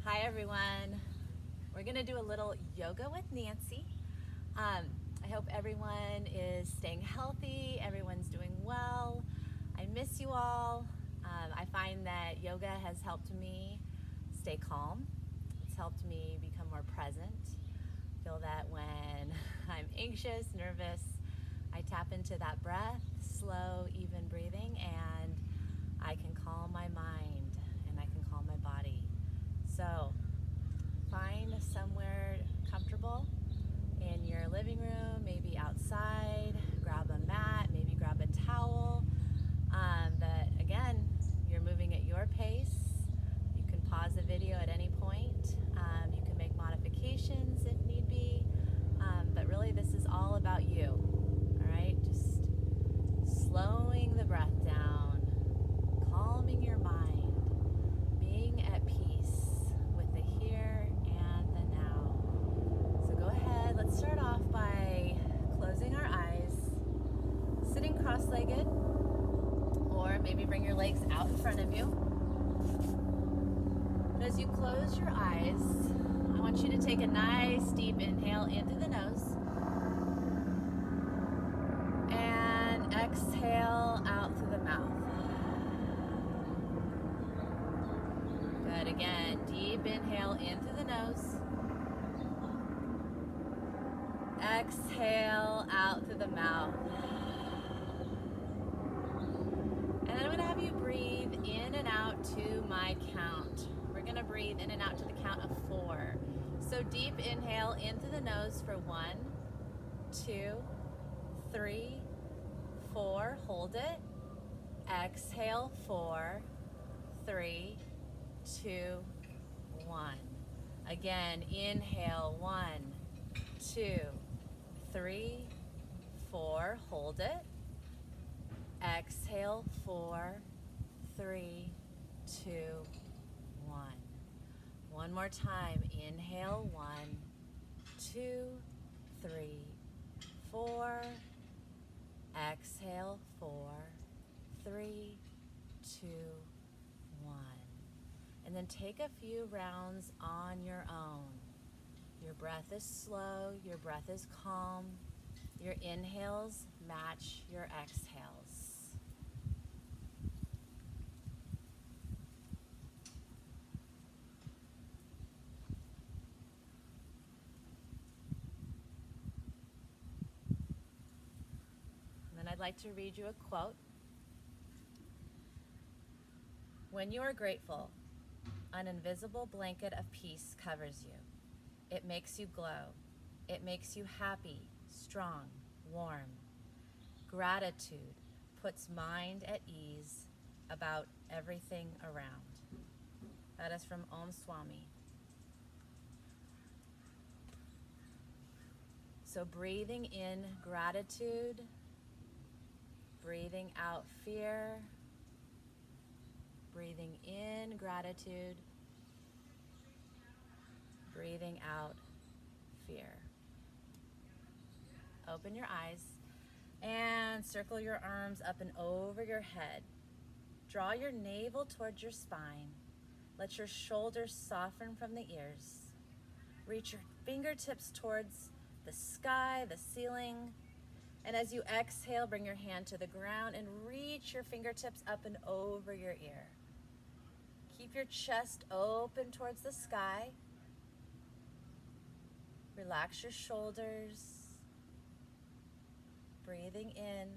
Hi everyone. We're gonna do a little yoga with Nancy. I hope everyone is staying healthy, everyone's doing well. I miss you all. I find that yoga has helped me stay calm. It's helped me become more present. Feel that when I'm anxious, nervous, I tap into that breath, slow, even breathing, and I can calm my mind and I can calm my body. So find somewhere comfortable in your living room, maybe outside, grab a mat, maybe grab a towel. But again, you're moving at your pace. You can pause the video at any point. You can make modifications if need be. But really this is all about you, all right? Just slowing the breath down, calming your mind, being at peace with the here and the now. So go ahead, let's start off by closing our eyes, sitting cross-legged, or maybe bring your legs out in front of you. And as you close your eyes, I want you to take a nice deep inhale in through the nose and exhale out through the mouth. Good. Again, deep inhale in through the nose. Exhale out through the mouth. And then I'm going to have you breathe in and out to my count. We're going to breathe in and out to the count of 4. So deep inhale in through the nose for 1, 2, 3, 4. Hold it. Exhale 4, 3, 2, 1. Again, inhale 1, 2, 3, 4. Hold it. Exhale 4, 3, 2, 1. One more time. Inhale 1, 2, 3, 4. Exhale 4, 3, 2, 1. And then take a few rounds on your own. Your breath is slow, your breath is calm. Your inhales match your exhales. And then I'd like to read you a quote. When you are grateful, an invisible blanket of peace covers you. It makes you glow. It makes you happy, strong, warm. Gratitude puts mind at ease about everything around. That is from Om Swami. So breathing in gratitude, breathing out fear, breathing in gratitude, breathing out fear. Open your eyes and circle your arms up and over your head. Draw your navel towards your spine. Let your shoulders soften from the ears. Reach your fingertips towards the sky, the ceiling. And as you exhale, bring your hand to the ground and reach your fingertips up and over your ear. Keep your chest open towards the sky. Relax your shoulders. Breathing in,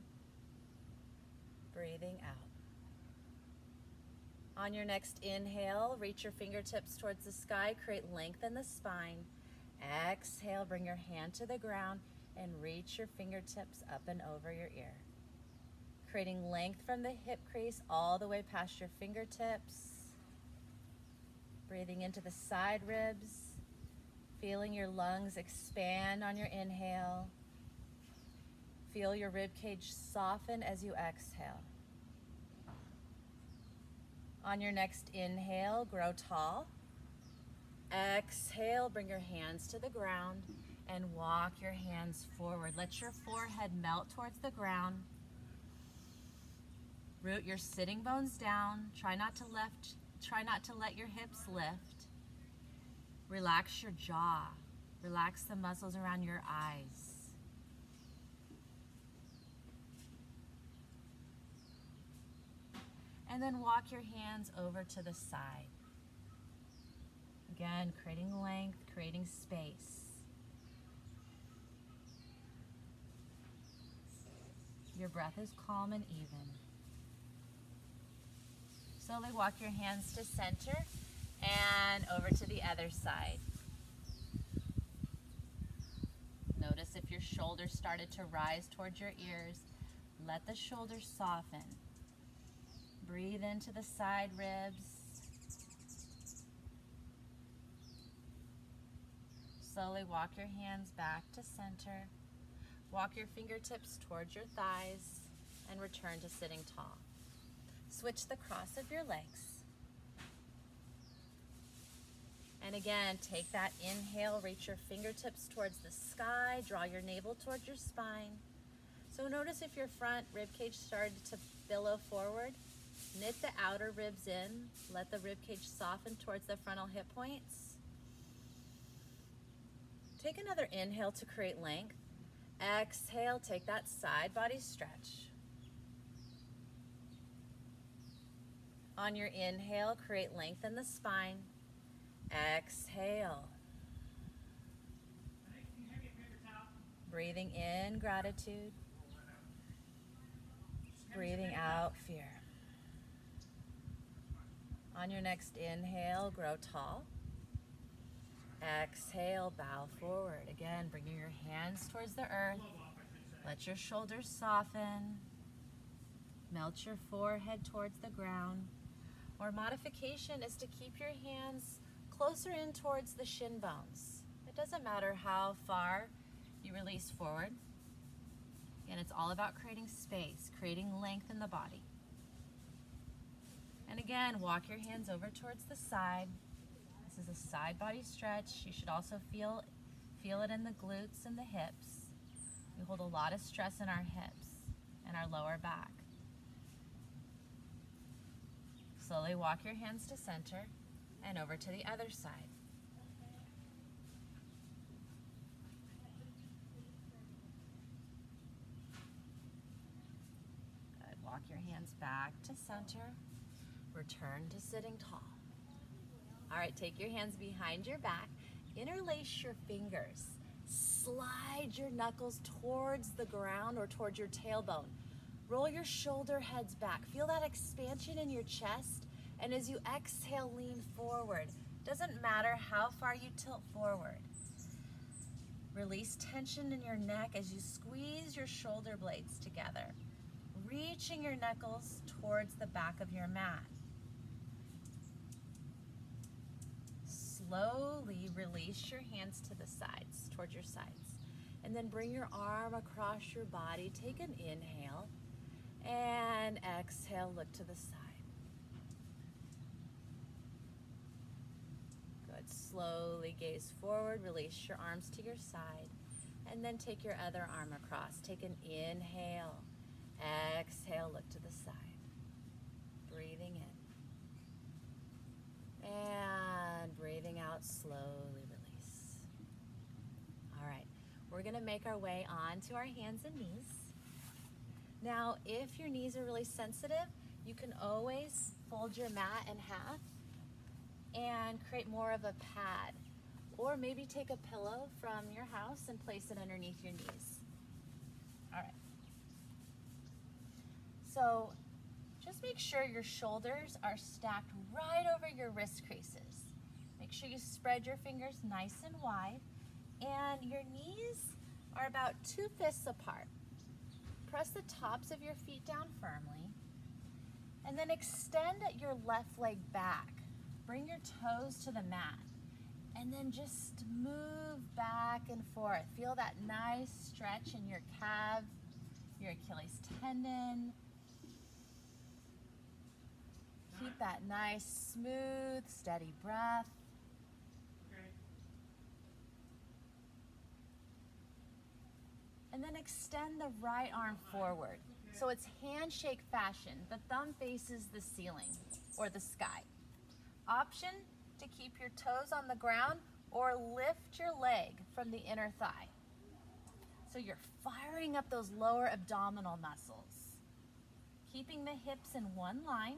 breathing out. On your next inhale, reach your fingertips towards the sky, create length in the spine. Exhale, bring your hand to the ground and reach your fingertips up and over your ear. Creating length from the hip crease all the way past your fingertips. Breathing into the side ribs, feeling your lungs expand on your inhale. Feel your rib cage soften as you exhale. On your next inhale, grow tall. Exhale, bring your hands to the ground and walk your hands forward. Let your forehead melt towards the ground. Root your sitting bones down. Try not to let your hips lift. Relax your jaw. Relax the muscles around your eyes. And then walk your hands over to the side. Again, creating length, creating space. Your breath is calm and even. Slowly walk your hands to center and over to the other side. Notice if your shoulders started to rise towards your ears, let the shoulders soften. Breathe into the side ribs. Slowly walk your hands back to center. Walk your fingertips towards your thighs and return to sitting tall. Switch the cross of your legs. And again, take that inhale, reach your fingertips towards the sky, draw your navel towards your spine. So notice if your front rib cage started to billow forward, knit the outer ribs in, let the rib cage soften towards the frontal hip points. Take another inhale to create length. Exhale, take that side body stretch. On your inhale, create length in the spine. Exhale. Breathing in gratitude. Breathing out fear. On your next inhale, grow tall. Exhale, bow forward. Again, bringing your hands towards the earth. Let your shoulders soften. Melt your forehead towards the ground. Or modification is to keep your hands closer in towards the shin bones. It doesn't matter how far you release forward. And it's all about creating space, creating length in the body. And again, walk your hands over towards the side. This is a side body stretch. You should also feel it in the glutes and the hips. We hold a lot of stress in our hips and our lower back. Slowly walk your hands to center and over to the other side. Good. Walk your hands back to center. Return to sitting tall. All right, take your hands behind your back. Interlace your fingers. Slide your knuckles towards the ground or towards your tailbone. Roll your shoulder heads back. Feel that expansion in your chest. And as you exhale, lean forward. Doesn't matter how far you tilt forward. Release tension in your neck as you squeeze your shoulder blades together, reaching your knuckles towards the back of your mat. Slowly release your hands to the sides, towards your sides. And then bring your arm across your body. Take an inhale and exhale, look to the side. Good. Slowly gaze forward, release your arms to your side. And then take your other arm across. Take an inhale, exhale, look to the side. Breathing in. And breathing out, slowly release. All right, we're gonna make our way onto our hands and knees. Now, if your knees are really sensitive, you can always fold your mat in half and create more of a pad. Or maybe take a pillow from your house and place it underneath your knees. All right. So, just make sure your shoulders are stacked right over your wrist creases. Make sure you spread your fingers nice and wide, and your knees are about 2 fists apart. Press the tops of your feet down firmly, and then extend your left leg back. Bring your toes to the mat, and then just move back and forth. Feel that nice stretch in your calf, your Achilles tendon. Keep that nice, smooth, steady breath. And then extend the right arm forward. So it's handshake fashion. The thumb faces the ceiling or the sky. Option to keep your toes on the ground or lift your leg from the inner thigh. So you're firing up those lower abdominal muscles. Keeping the hips in one line.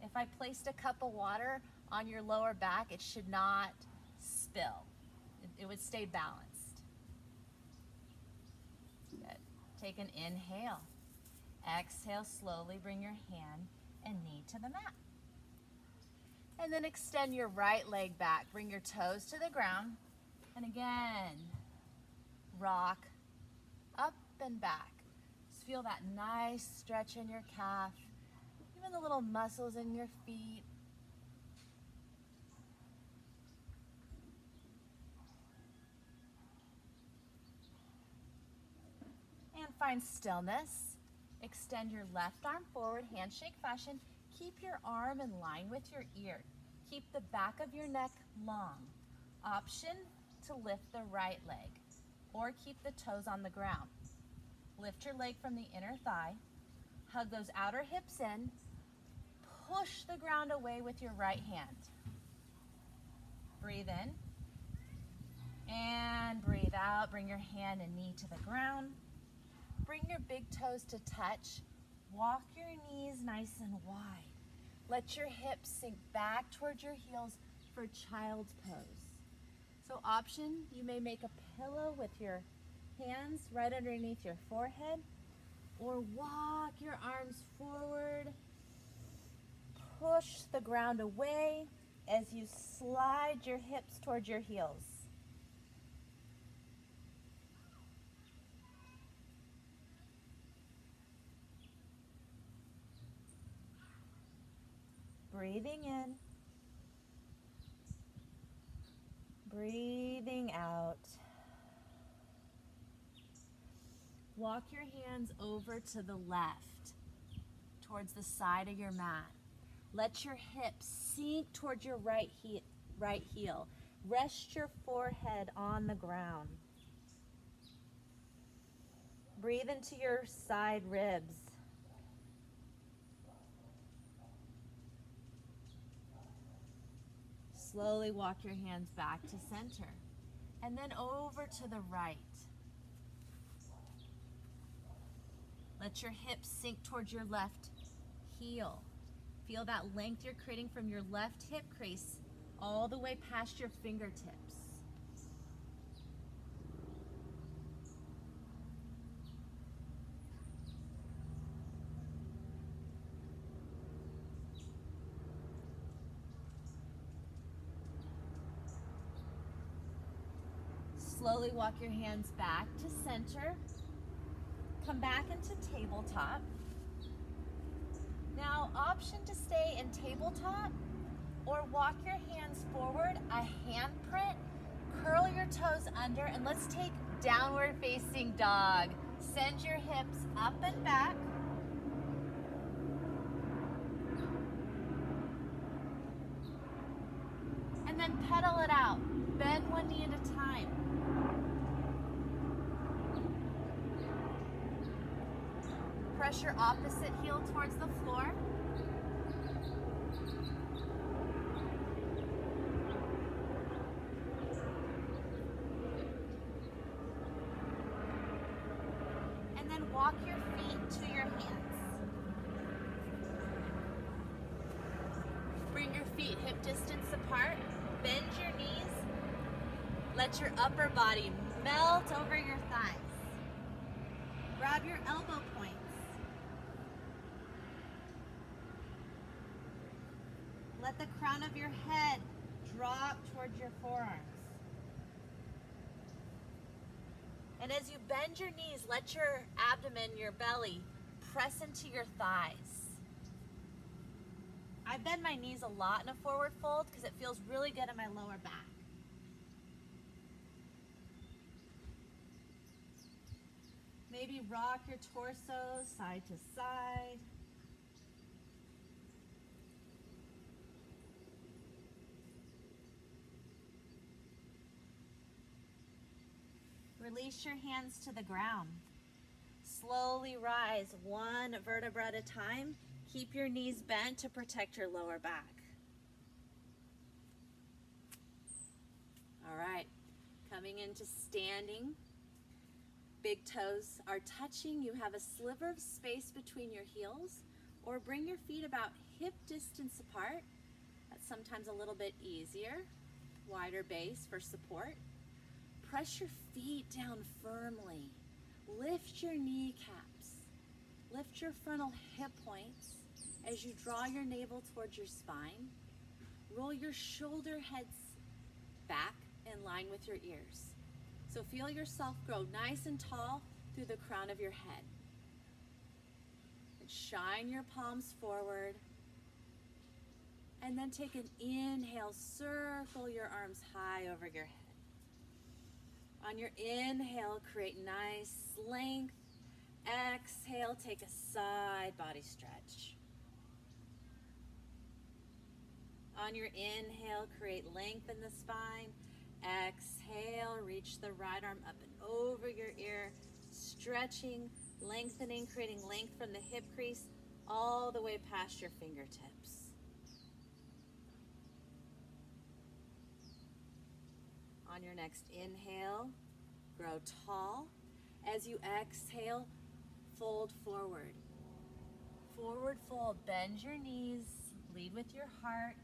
If I placed a cup of water on your lower back, it should not spill. It would stay balanced. Good. Take an inhale. Exhale, slowly bring your hand and knee to the mat. And then extend your right leg back. Bring your toes to the ground. And again, rock up and back. Just feel that nice stretch in your calf, even the little muscles in your feet. And find stillness. Extend your left arm forward, handshake fashion. Keep your arm in line with your ear. Keep the back of your neck long. Option to lift the right leg or keep the toes on the ground. Lift your leg from the inner thigh. Hug those outer hips in. Push the ground away with your right hand. Breathe in and breathe out. Bring your hand and knee to the ground. Bring your big toes to touch. Walk your knees nice and wide. Let your hips sink back towards your heels for child's pose. So option, you may make a pillow with your hands right underneath your forehead, or walk your arms forward. Push the ground away as you slide your hips towards your heels. Breathing in, breathing out. Walk your hands over to the left, towards the side of your mat. Let your hips sink towards your right heel. Rest your forehead on the ground. Breathe into your side ribs. Slowly walk your hands back to center and then over to the right. Let your hips sink towards your left heel. Feel that length you're creating from your left hip crease all the way past your fingertips. Slowly walk your hands back to center. Come back into tabletop. Now, option to stay in tabletop or walk your hands forward, a hand print, curl your toes under, and let's take downward facing dog. Send your hips up and back. And then pedal it out. Bend one knee at a time. Press your opposite heel towards the floor. And then walk your feet to your hands. Bring your feet hip distance apart. Bend your knees. Let your upper body melt over your thighs. Grab your elbow points. Let the crown of your head drop towards your forearms. And as you bend your knees, let your abdomen, your belly, press into your thighs. I bend my knees a lot in a forward fold because it feels really good in my lower back. Maybe rock your torso side to side. Release your hands to the ground. Slowly rise one vertebra at a time. Keep your knees bent to protect your lower back. All right, coming into standing. Big toes are touching. You have a sliver of space between your heels, or bring your feet about hip distance apart. That's sometimes a little bit easier. Wider base for support. Press your feet down firmly. Lift your kneecaps. Lift your frontal hip points as you draw your navel towards your spine. Roll your shoulder heads back in line with your ears. So feel yourself grow nice and tall through the crown of your head. And shine your palms forward. And then take an inhale, circle your arms high over your head. On your inhale, create nice length. Exhale, take a side body stretch. On your inhale, create length in the spine. Exhale, reach the right arm up and over your ear, stretching, lengthening, creating length from the hip crease all the way past your fingertips. On your next inhale, grow tall. As you exhale, fold forward. Forward fold, bend your knees, lead with your heart.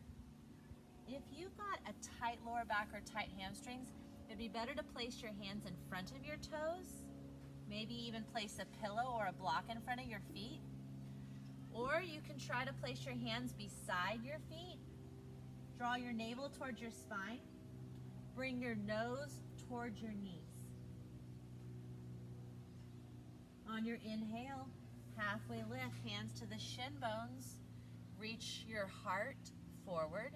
If you've got a tight lower back or tight hamstrings, it'd be better to place your hands in front of your toes. Maybe even place a pillow or a block in front of your feet. Or you can try to place your hands beside your feet. Draw your navel towards your spine. Bring your nose towards your knees. On your inhale, halfway lift, hands to the shin bones. Reach your heart forward.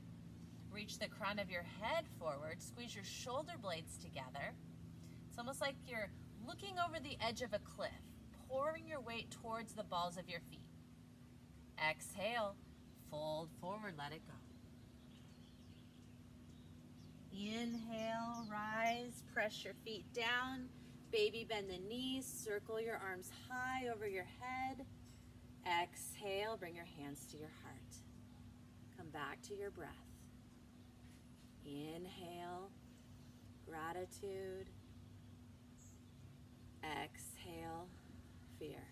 Reach the crown of your head forward. Squeeze your shoulder blades together. It's almost like you're looking over the edge of a cliff, pouring your weight towards the balls of your feet. Exhale, fold forward, let it go. Inhale, rise, press your feet down. Baby bend the knees, circle your arms high over your head. Exhale, bring your hands to your heart. Come back to your breath. Inhale, gratitude. Exhale, fear.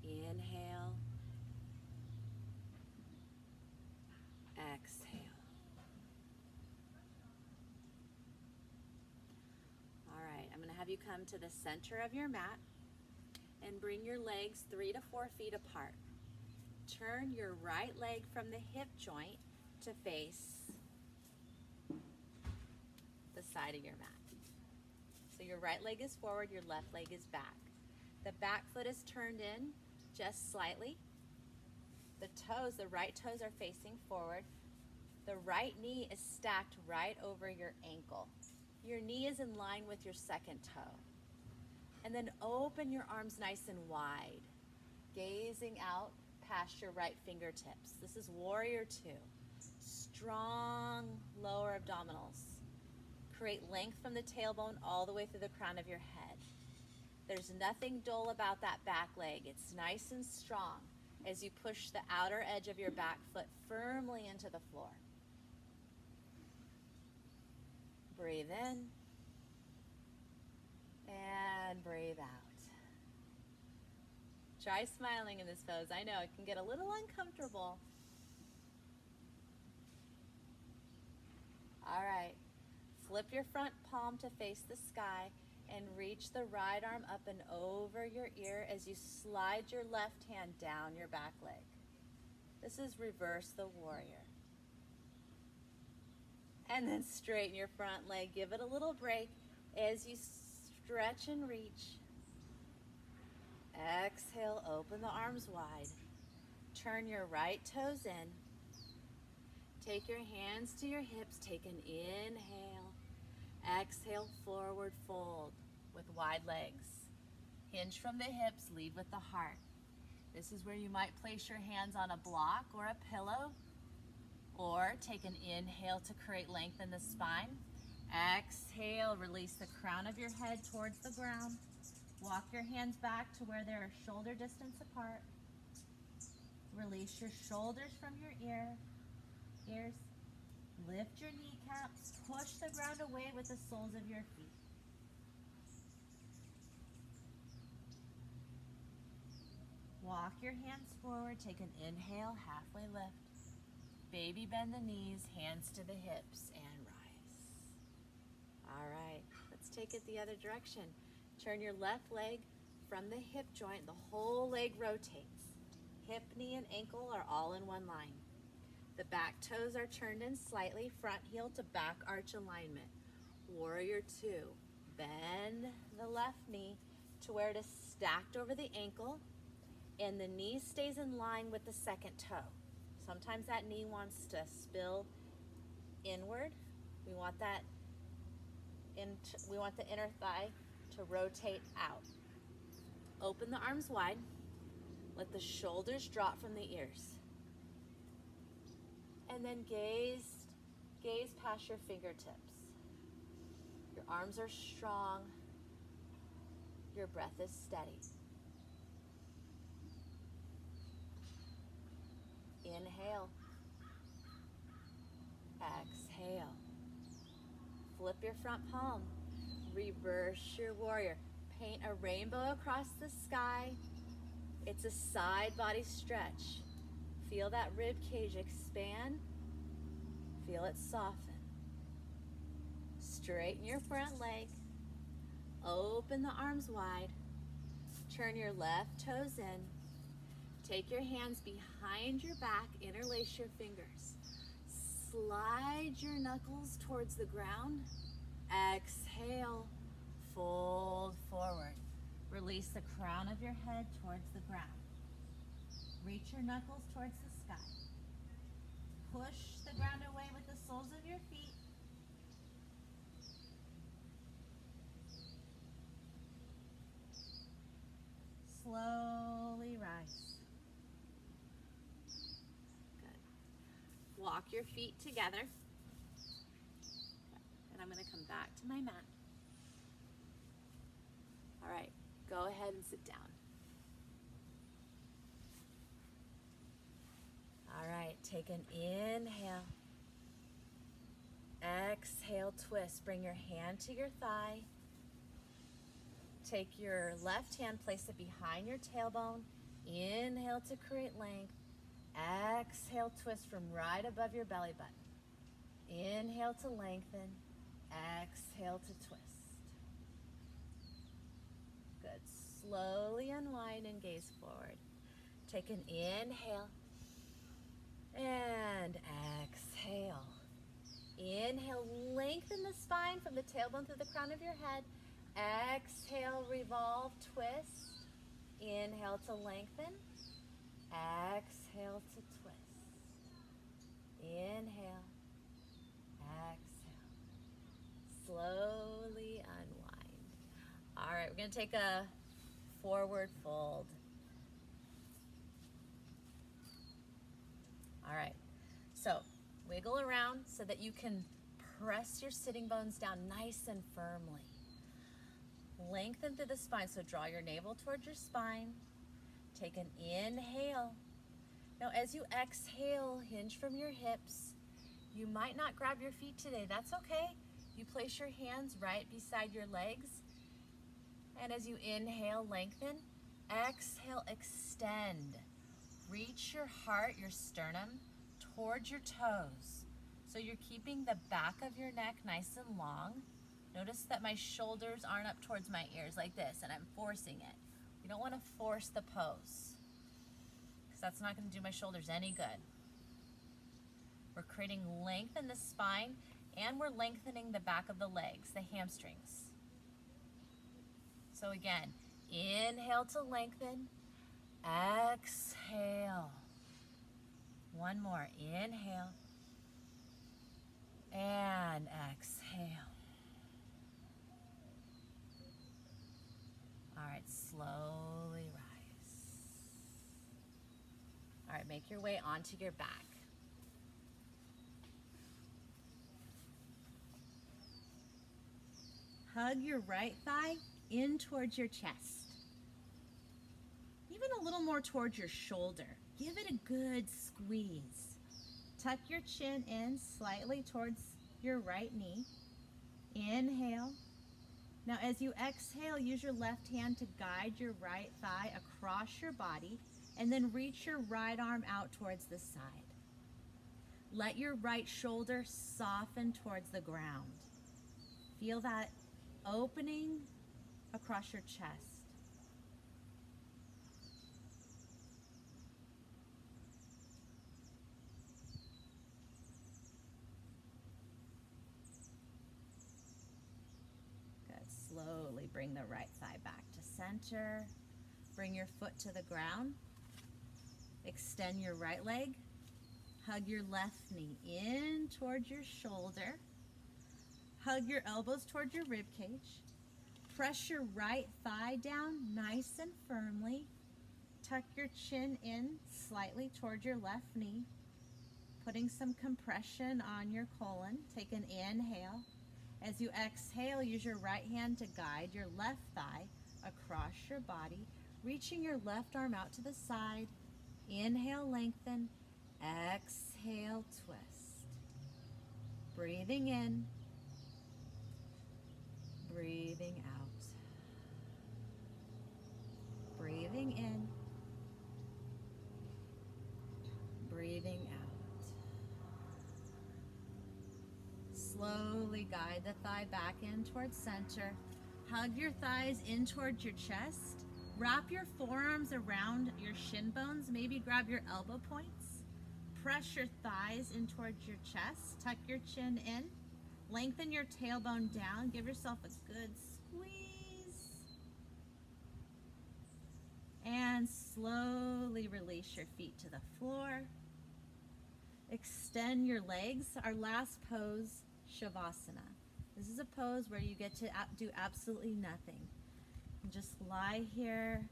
Inhale. Exhale. All right, I'm going to have you come to the center of your mat and bring your legs 3 to 4 feet apart. Turn your right leg from the hip joint to face the side of your mat. So your right leg is forward, your left leg is back. The back foot is turned in just slightly. The toes, the right toes are facing forward. The right knee is stacked right over your ankle. Your knee is in line with your second toe. And then open your arms nice and wide, gazing out past your right fingertips. This is warrior 2. Strong lower abdominals. Create length from the tailbone all the way through the crown of your head. There's nothing dull about that back leg. It's nice and strong as you push the outer edge of your back foot firmly into the floor. Breathe in and breathe out. Try smiling in this pose. I know it can get a little uncomfortable. All right, flip your front palm to face the sky and reach the right arm up and over your ear as you slide your left hand down your back leg. This is reverse the warrior. And then straighten your front leg. Give it a little break as you stretch and reach. Exhale, open the arms wide. Turn your right toes in. Take your hands to your hips. Take an inhale. Exhale, forward fold with wide legs. Hinge from the hips, lead with the heart. This is where you might place your hands on a block or a pillow, or take an inhale to create length in the spine. Exhale, release the crown of your head towards the ground. Walk your hands back to where they're shoulder distance apart. Release your shoulders from your ears. Lift your kneecaps, push the ground away with the soles of your feet. Walk your hands forward, take an inhale, halfway lift. Baby bend the knees, hands to the hips, and rise. All right, let's take it the other direction. Turn your left leg from the hip joint, the whole leg rotates. Hip, knee, and ankle are all in one line. The back toes are turned in slightly, front heel to back arch alignment. Warrior two. Bend the left knee to where it is stacked over the ankle and the knee stays in line with the second toe. Sometimes that knee wants to spill inward. We want the inner thigh to rotate out. Open the arms wide. Let the shoulders drop from the ears. And then gaze past your fingertips. Your arms are strong. Your breath is steady. Inhale. Exhale. Flip your front palm. Reverse your warrior. Paint a rainbow across the sky. It's a side body stretch. Feel that rib cage expand. Feel it soften. Straighten your front leg. Open the arms wide. Turn your left toes in. Take your hands behind your back, interlace your fingers. Slide your knuckles towards the ground. Exhale, fold forward. Release the crown of your head towards the ground. Reach your knuckles towards the sky. Push the ground away with the soles of your feet. Slowly rise. Walk your feet together. And I'm going to come back to my mat. All right, go ahead and sit down. All right, take an inhale. Exhale, twist. Bring your hand to your thigh. Take your left hand, place it behind your tailbone. Inhale to create length. Exhale, twist from right above your belly button. Inhale to lengthen. Exhale to twist. Good. Slowly unwind and gaze forward. Take an inhale. And exhale. Inhale, lengthen the spine from the tailbone through the crown of your head. Exhale, revolve, twist. Inhale to lengthen. Exhale to twist. Inhale. Exhale. Slowly unwind. All right, we're going to take a forward fold. All right, so wiggle around so that you can press your sitting bones down nice and firmly. Lengthen through the spine, so draw your navel towards your spine. Take an inhale. Now as you exhale, hinge from your hips. You might not grab your feet today, that's okay. You place your hands right beside your legs. And as you inhale, lengthen. Exhale, extend. Reach your heart, your sternum, towards your toes. So you're keeping the back of your neck nice and long. Notice that my shoulders aren't up towards my ears like this, and I'm forcing it. You don't want to force the pose, because that's not going to do my shoulders any good. We're creating length in the spine, and we're lengthening the back of the legs, the hamstrings. So again, inhale to lengthen. Exhale. One more. Inhale. And exhale. All right, slowly rise. All right, make your way onto your back. Hug your right thigh in towards your chest. Even a little more towards your shoulder. Give it a good squeeze. Tuck your chin in slightly towards your right knee. Inhale. Now as you exhale, use your left hand to guide your right thigh across your body and then reach your right arm out towards the side. Let your right shoulder soften towards the ground. Feel that opening across your chest. Slowly bring the right thigh back to center. Bring your foot to the ground. Extend your right leg. Hug your left knee in towards your shoulder. Hug your elbows towards your rib cage. Press your right thigh down nice and firmly. Tuck your chin in slightly towards your left knee. Putting some compression on your colon. Take an inhale. As you exhale, use your right hand to guide your left thigh across your body, reaching your left arm out to the side. Inhale, lengthen. Exhale, twist. Breathing in. Breathing out. Breathing in. Breathing out. Slowly guide the thigh back in towards center. Hug your thighs in towards your chest. Wrap your forearms around your shin bones. Maybe grab your elbow points. Press your thighs in towards your chest. Tuck your chin in. Lengthen your tailbone down. Give yourself a good squeeze. And slowly release your feet to the floor. Extend your legs. Our last pose, Shavasana. This is a pose where you get to do absolutely nothing. And just lie here,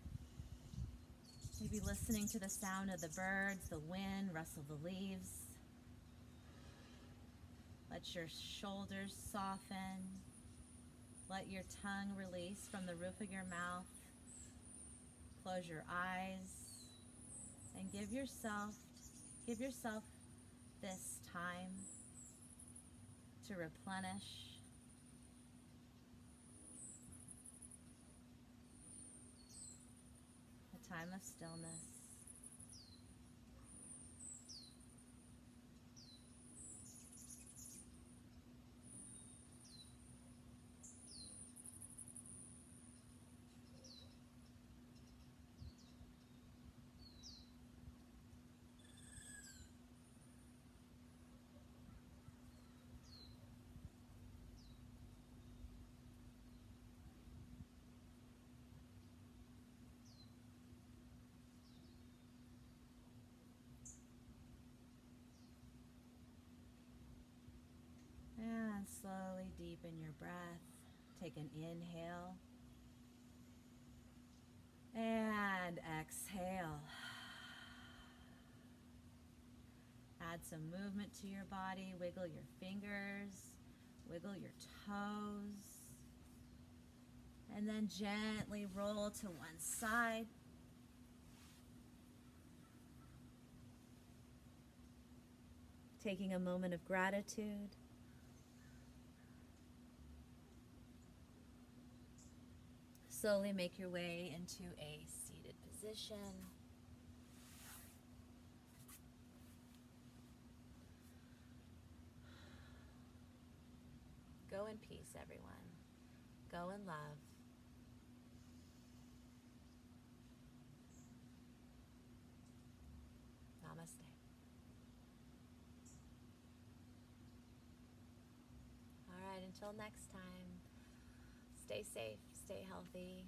maybe listening to the sound of the birds, the wind, rustle the leaves. Let your shoulders soften. Let your tongue release from the roof of your mouth. Close your eyes and give yourself this time to replenish. A time of stillness. And slowly deepen your breath. Take an inhale. And exhale. Add some movement to your body. Wiggle your fingers. Wiggle your toes. And then gently roll to one side. Taking a moment of gratitude. Slowly make your way into a seated position. Go in peace, everyone. Go in love. Namaste. All right, until next time, stay safe, stay healthy.